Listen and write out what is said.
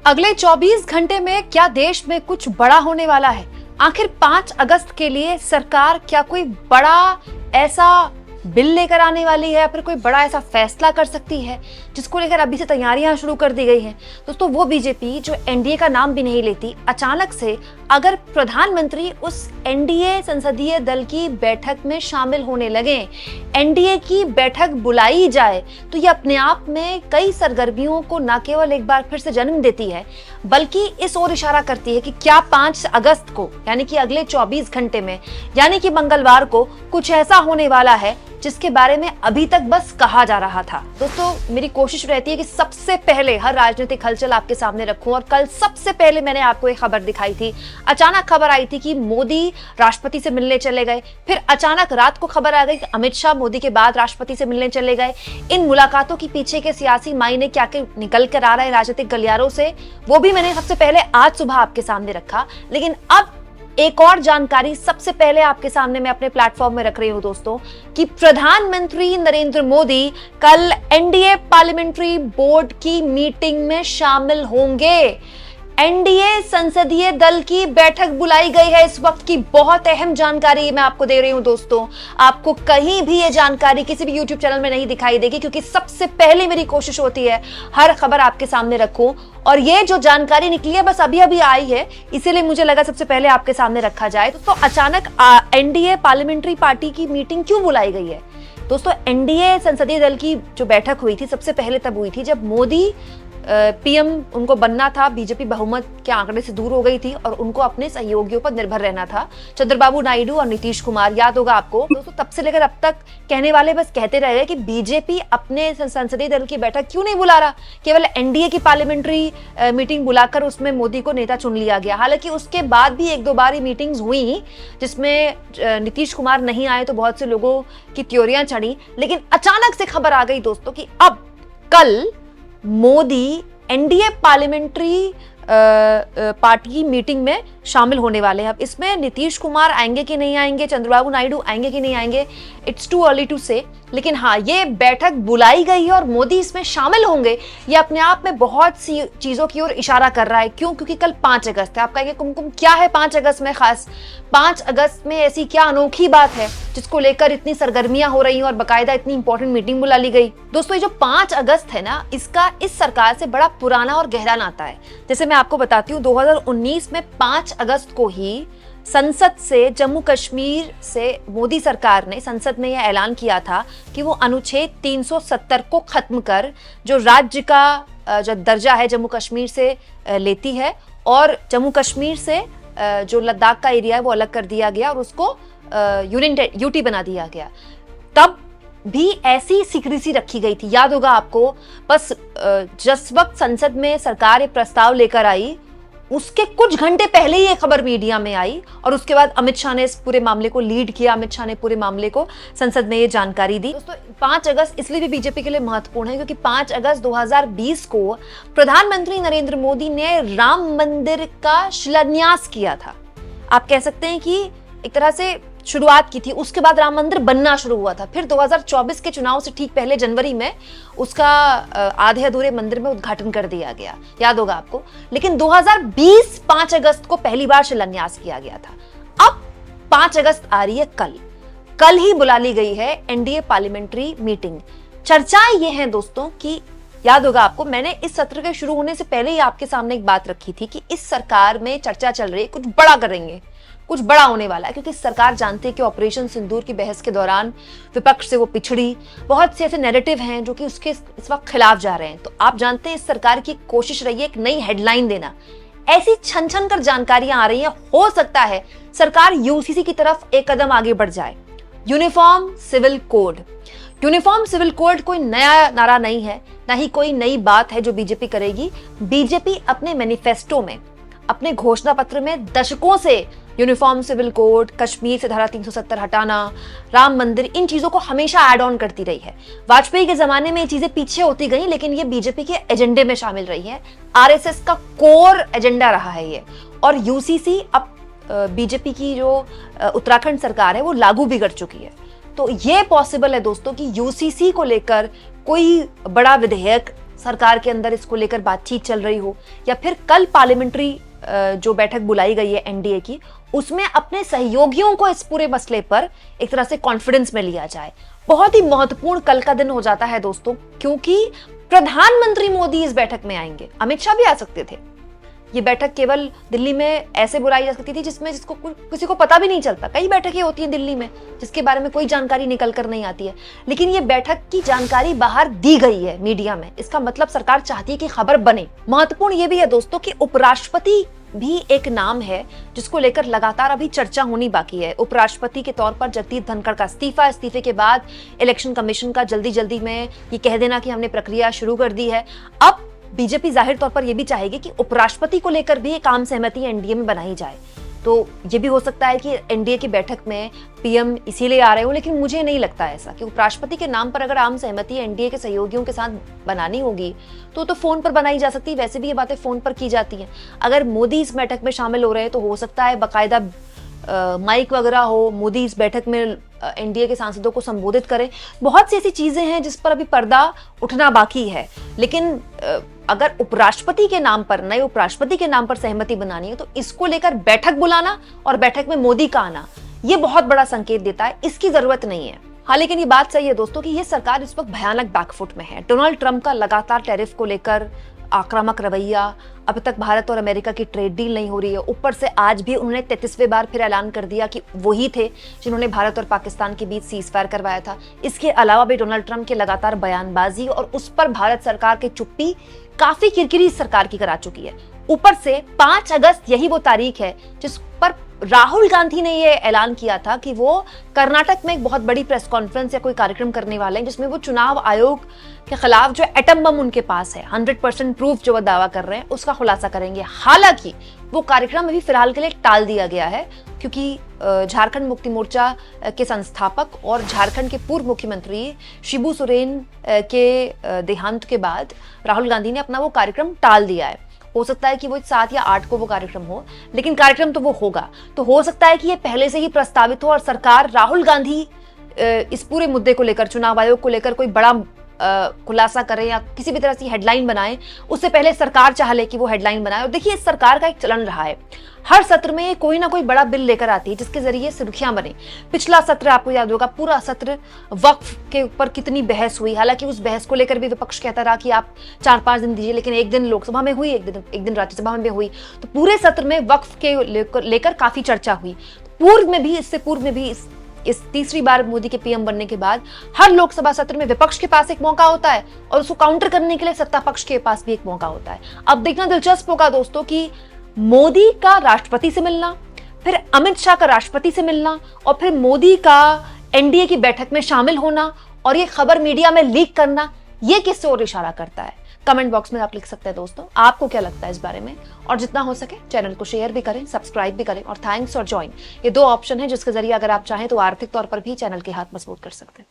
अगले 24 घंटे में क्या देश में कुछ बड़ा होने वाला है? आखिर 5 अगस्त के लिए सरकार क्या कोई बड़ा ऐसा बिल लेकर आने वाली है या फिर कोई बड़ा ऐसा फैसला कर सकती है जिसको लेकर अभी से तैयारियां शुरू कर दी गई हैं? दोस्तों, वो बीजेपी जो एनडीए का नाम भी नहीं लेती, अचानक से अगर प्रधानमंत्री उस एनडीए संसदीय दल की बैठक में शामिल होने लगे, एनडीए की बैठक बुलाई जाए, तो ये अपने आप में कई सरगर्मियों को न केवल एक बार फिर से जन्म देती है बल्कि इस ओर इशारा करती है कि क्या 5 अगस्त को यानी कि अगले 24 घंटे में यानी कि मंगलवार को कुछ ऐसा होने वाला है जिसके बारे में अभी तक बस कहा जा रहा था। दोस्तों, मेरी कोशिश रहती है कि सबसे पहले हर राजनीतिक हलचल आपके सामने रखूं और कल सबसे पहले मैंने आपको एक खबर दिखाई थी। अचानक खबर आई थी कि मोदी राष्ट्रपति से मिलने चले गए, फिर अचानक रात को खबर आ गई कि अमित शाह मोदी के बाद राष्ट्रपति से मिलने चले गए। इन मुलाकातों के पीछे के सियासी मायने क्या निकल कर आ रहे हैं राजनीतिक गलियारों से, वो भी मैंने सबसे पहले आज सुबह आपके सामने रखा। लेकिन अब एक और जानकारी सबसे पहले आपके सामने मैं अपने प्लेटफॉर्म में रख रही हूं दोस्तों, कि प्रधानमंत्री नरेंद्र मोदी कल एनडीए पार्लियामेंट्री बोर्ड की मीटिंग में शामिल होंगे। एनडीए संसदीय दल की बैठक बुलाई गई है। इस वक्त की बहुत अहम जानकारी मैं आपको दे रही हूं दोस्तों। आपको कहीं भी ये जानकारी किसी भी यूट्यूब चैनल में नहीं दिखाई देगी, क्योंकि सबसे पहले मेरी कोशिश होती है हर खबर आपके सामने रखूं, और ये जो जानकारी निकली है बस अभी अभी आई है, इसीलिए मुझे लगा सबसे पहले आपके सामने रखा जाए। तो अचानक एनडीए पार्लियामेंट्री पार्टी की मीटिंग क्यों बुलाई गई है? दोस्तों, एनडीए संसदीय दल की जो बैठक हुई थी सबसे पहले तब हुई थी जब मोदी पीएम उनको बनना था, बीजेपी बहुमत के आंकड़े से दूर हो गई थी और उनको अपने सहयोगियों पर निर्भर रहना था, चंद्रबाबू नायडू और नीतीश कुमार। याद होगा आपको दोस्तों, तब से लेकर अब तक कहने वाले बस कहते रहे कि बीजेपी अपने संसदीय दल की बैठक क्यों नहीं बुला रहा, केवल एनडीए की पार्लियामेंट्री मीटिंग बुलाकर उसमें मोदी को नेता चुन लिया गया। हालांकि उसके बाद भी एक दो बार मीटिंग्स हुई जिसमें नीतीश कुमार नहीं आए तो बहुत से लोगों की त्योरियां चढ़ी, लेकिन अचानक से खबर आ गई दोस्तों कि अब कल मोदी एनडीए पार्लियामेंट्री पार्टी की मीटिंग में शामिल होने वाले हैं। अब इसमें नीतीश कुमार आएंगे कि नहीं आएंगे, चंद्रबाबू नायडू आएंगे कि नहीं आएंगे, इट्स टू अर्ली टू से, लेकिन हाँ, ये बैठक बुलाई गई है और मोदी इसमें शामिल होंगे, ये अपने आप में बहुत सी चीजों की ओर इशारा कर रहा है। क्यों? क्योंकि कल 5 अगस्त है। आप कहेंगे कुमकुम क्या है 5 अगस्त में खास? 5 अगस्त में ऐसी क्या अनोखी बात है जिसको लेकर इतनी सरगर्मियां हो रही हैं और बाकायदा इतनी इंपॉर्टेंट मीटिंग बुला ली गई? दोस्तों, ये जो 5 अगस्त है ना, इसका इस सरकार से बड़ा पुराना और गहरा नाता है। जैसे मैं आपको बताती हूँ, 2019 में 5 अगस्त को ही संसद से जम्मू कश्मीर से मोदी सरकार ने संसद में यह ऐलान किया था कि वो अनुच्छेद 370 को खत्म कर जो राज्य का जो दर्जा है जम्मू कश्मीर से लेती है, और जम्मू कश्मीर से जो लद्दाख का एरिया है वो अलग कर दिया गया और उसको यूटी बना दिया गया। तब भी ऐसी सिक्रेसी रखी गई थी, याद होगा आपको। बस जिस वक्त संसद में सरकार ये प्रस्ताव लेकर आई, उसके कुछ घंटे पहले ही ये खबर मीडिया में आई और उसके बाद अमित शाह ने इस पूरे मामले को लीड किया। अमित शाह ने पूरे मामले को संसद में ये जानकारी दी। दोस्तों, 5 अगस्त इसलिए भी बीजेपी के लिए महत्वपूर्ण है क्योंकि 5 अगस्त 2020 को प्रधानमंत्री नरेंद्र मोदी ने राम मंदिर का शिलान्यास किया था। आप कह सकते हैं कि एक तरह से शुरुआत की थी, उसके बाद राम मंदिर बनना शुरू हुआ था। फिर 2024 के चुनाव से ठीक पहले जनवरी में उसका आधे अधूरे मंदिर में उद्घाटन कर दिया गया, याद होगा आपको। लेकिन 2020 5 अगस्त को पहली बार शिलान्यास किया गया था। अब 5 अगस्त आ रही है कल ही बुला ली गई है एनडीए पार्लियामेंट्री मीटिंग। चर्चाएं ये हैं दोस्तों कि याद होगा आपको, मैंने इस सत्र के शुरू होने से पहले ही आपके सामने एक बात रखी थी कि इस सरकार में चर्चा चल रही है कुछ बड़ा करेंगे, कुछ बड़ा होने वाला है, क्योंकि सरकार जानती है कि ऑपरेशन सिंदूर की बहस के दौरान विपक्ष से वो पिछड़ी। बहुत से ऐसे नैरेटिव हैं जो कि उसके इस वक्त खिलाफ जा रहे हैं। तो आप जानते हैं इस सरकार की कोशिश रही है एक नई हेडलाइन देना। ऐसी छन छन कर जानकारियां आ रही हैं, हो सकता है सरकार यूसीसी की तरफ एक कदम आगे बढ़ जाए। Uniform civil code, uniform civil code कोई नया नारा नहीं है, ना ही कोई नई बात है जो बीजेपी करेगी। बीजेपी अपने मैनिफेस्टो में, अपने घोषणा पत्र में दशकों से यूनिफॉर्म सिविल कोड, कश्मीर से धारा 370 हटाना, राम मंदिर, इन चीजों को हमेशा ऐड ऑन करती रही है। वाजपेयी के जमाने में ये चीजें पीछे होती गई, लेकिन ये बीजेपी के एजेंडे में शामिल रही है। आरएसएस का कोर एजेंडा रहा है ये। और यूसीसी अब बीजेपी की जो उत्तराखंड सरकार है वो लागू भी कर चुकी है। तो ये पॉसिबल है दोस्तों कि यूसीसी को लेकर कोई बड़ा विधेयक सरकार के अंदर इसको लेकर बातचीत चल रही हो, या फिर कल पार्लियामेंट्री जो बैठक बुलाई गई है एनडीए की, उसमें अपने सहयोगियों को इस पूरे मसले पर एक तरह से कॉन्फिडेंस में लिया जाए। बहुत ही महत्वपूर्ण कल का दिन हो जाता है दोस्तों, क्योंकि प्रधानमंत्री मोदी इस बैठक में आएंगे। अमित शाह भी आ सकते थे। ये बैठक केवल दिल्ली में ऐसे बुलाई जा सकती थी जिसमें जिसको किसी को पता भी नहीं चलता। कई बैठकें होती हैं दिल्ली में जिसके बारे में कोई जानकारी निकल कर नहीं आती है, लेकिन ये बैठक की जानकारी बाहर दी गई है मीडिया में। इसका मतलब सरकार चाहती है कि खबर बने। महत्वपूर्ण ये भी है दोस्तों कि उपराष्ट्रपति भी एक नाम है जिसको लेकर लगातार अभी चर्चा होनी बाकी है। उपराष्ट्रपति के तौर पर जगदीप धनखड़ का इस्तीफे के बाद इलेक्शन कमीशन का जल्दी में ये कह देना कि हमने प्रक्रिया शुरू कर दी है। अब बीजेपी जाहिर तौर पर यह भी चाहेगी कि उपराष्ट्रपति को लेकर भी एक आम सहमति एनडीए में बनाई जाए। तो ये भी हो सकता है कि एनडीए की बैठक में पीएम इसीलिए आ रहे हो, लेकिन मुझे नहीं लगता ऐसा कि उपराष्ट्रपति के नाम पर अगर आम सहमति एनडीए के सहयोगियों के साथ बनानी होगी तो फोन पर बनाई जा सकती है। वैसे भी ये बातें फोन पर की जाती हैं। अगर मोदी इस बैठक में शामिल हो रहे हैं तो हो सकता है बाकायदा माइक वगैरह हो, मोदी इस बैठक में एनडीए के सांसदों को संबोधित करें। बहुत सी ऐसी चीजें हैं जिस पर अभी पर्दा उठना बाकी है। लेकिन अगर उपराष्ट्रपति के नाम पर, नए उपराष्ट्रपति के नाम पर सहमति बनानी है तो इसको लेकर बैठक बुलाना और बैठक में मोदी का आना, ये बहुत बड़ा संकेत देता है। इसकी जरूरत नहीं है। हाँ, लेकिन ये बात सही है दोस्तों कि ये सरकार इस वक्त भयानक बैकफुट में है। डोनाल्ड ट्रंप का लगातार टैरिफ को लेकर आक्रामक रवैया, अब तक भारत और अमेरिका की ट्रेड डील नहीं हो रही है। ऊपर से आज भी उन्होंने 33वें बार फिर ऐलान कर दिया कि वही थे जिन्होंने भारत और पाकिस्तान के बीच सीज फायर करवाया था। इसके अलावा भी डोनाल्ड ट्रंप के लगातार बयानबाजी और उस पर भारत सरकार की चुप्पी काफी किरकिरी सरकार की करा चुकी है। ऊपर से 5 अगस्त यही वो तारीख है जिस पर राहुल गांधी ने यह ऐलान किया था कि वो कर्नाटक में एक बहुत बड़ी प्रेस कॉन्फ्रेंस या कोई कार्यक्रम करने वाले हैं जिसमें वो चुनाव आयोग के खिलाफ जो एटम बम उनके पास है, 100% प्रूफ जो वो दावा कर रहे हैं, उसका खुलासा करेंगे। हालांकि वो कार्यक्रम अभी फिलहाल के लिए टाल दिया गया है क्योंकि झारखंड मुक्ति मोर्चा के संस्थापक और झारखंड के पूर्व मुख्यमंत्री शिबू सोरेन के देहांत के बाद राहुल गांधी ने अपना वो कार्यक्रम टाल दिया है। हो सकता है कि वो 7 या 8 को वो कार्यक्रम हो, लेकिन कार्यक्रम तो वो होगा। तो हो सकता है कि ये पहले से ही प्रस्तावित हो और सरकार राहुल गांधी इस पूरे मुद्दे को लेकर, चुनाव आयोग को लेकर कोई बड़ा खुलासा करें या किसी भी तरह से हेडलाइन बनाए, उससे पहले सरकार चाह ले कि वो हेडलाइन बनाए। और देखिए, इस सरकार का एक चलन रहा है, हर सत्र में कोई ना कोई बड़ा बिल लेकर आती है जिसके जरिए सुर्खियां बने। पिछला सत्र आपको याद होगा, पूरा सत्र वक्फ के ऊपर कितनी बहस हुई। हालांकि उस बहस को लेकर भी विपक्ष कहता रहा कि आप 4-5 दिन दीजिए, लेकिन एक दिन लोकसभा में हुई, एक दिन राज्यसभा में हुई। तो पूरे सत्र में वक्फ के लेकर काफी चर्चा हुई। इससे पूर्व में भी इस तीसरी बार मोदी के पीएम बनने के बाद हर लोकसभा सत्र में विपक्ष के पास एक मौका होता है और उसको काउंटर करने के लिए सत्ता पक्ष के पास भी एक मौका होता है। अब देखना दिलचस्प होगा दोस्तों कि मोदी का राष्ट्रपति से मिलना, फिर अमित शाह का राष्ट्रपति से मिलना और फिर मोदी का एनडीए की बैठक में शामिल होना और ये खबर मीडिया में लीक करना, ये किससे और इशारा करता है? कमेंट बॉक्स में आप लिख सकते हैं दोस्तों, आपको क्या लगता है इस बारे में। और जितना हो सके चैनल को शेयर भी करें, सब्सक्राइब भी करें और थैंक्स और ज्वाइन, ये 2 ऑप्शन है जिसके जरिए अगर आप चाहें तो आर्थिक तौर पर भी चैनल के हाथ मजबूत कर सकते हैं।